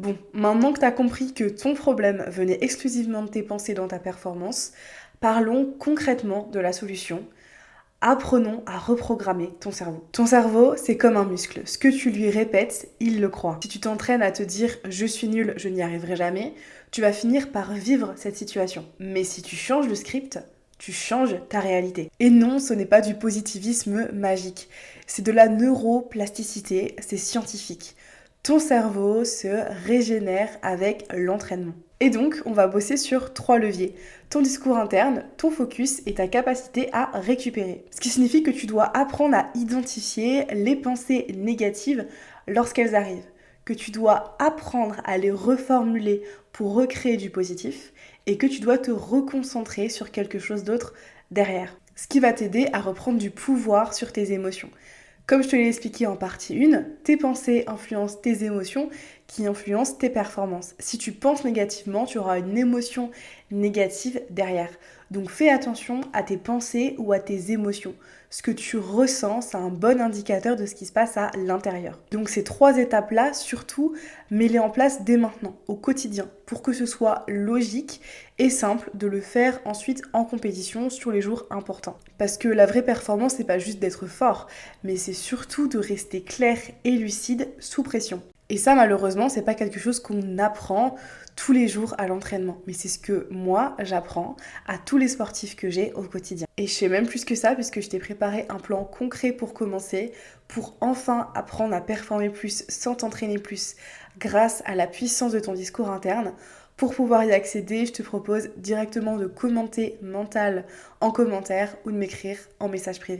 Bon, maintenant que tu as compris que ton problème venait exclusivement de tes pensées dans ta performance, parlons concrètement de la solution. Apprenons à reprogrammer ton cerveau. Ton cerveau, c'est comme un muscle. Ce que tu lui répètes, il le croit. Si tu t'entraînes à te dire je suis nul, je n'y arriverai jamais, tu vas finir par vivre cette situation. Mais si tu changes le script, tu changes ta réalité. Et non, ce n'est pas du positivisme magique. C'est de la neuroplasticité, c'est scientifique. Ton cerveau se régénère avec l'entraînement. Et donc, on va bosser sur 3 leviers. Ton discours interne, ton focus et ta capacité à récupérer. Ce qui signifie que tu dois apprendre à identifier les pensées négatives lorsqu'elles arrivent. Que tu dois apprendre à les reformuler pour recréer du positif et que tu dois te reconcentrer sur quelque chose d'autre derrière. Ce qui va t'aider à reprendre du pouvoir sur tes émotions. Comme je te l'ai expliqué en partie 1, tes pensées influencent tes émotions qui influencent tes performances. Si tu penses négativement, tu auras une émotion négative derrière. Donc fais attention à tes pensées ou à tes émotions. Ce que tu ressens, c'est un bon indicateur de ce qui se passe à l'intérieur. Donc ces 3 étapes-là, surtout, mets-les en place dès maintenant, au quotidien, pour que ce soit logique et simple de le faire ensuite en compétition sur les jours importants. Parce que la vraie performance, c'est pas juste d'être fort, mais c'est surtout de rester clair et lucide sous pression. Et ça, malheureusement, c'est pas quelque chose qu'on apprend tous les jours à l'entraînement. Mais c'est ce que moi, j'apprends à tous les sportifs que j'ai au quotidien. Et je fais même plus que ça, puisque je t'ai préparé un plan concret pour commencer, pour enfin apprendre à performer plus sans t'entraîner plus, grâce à la puissance de ton discours interne. Pour pouvoir y accéder, je te propose directement de commenter mental en commentaire ou de m'écrire en message privé.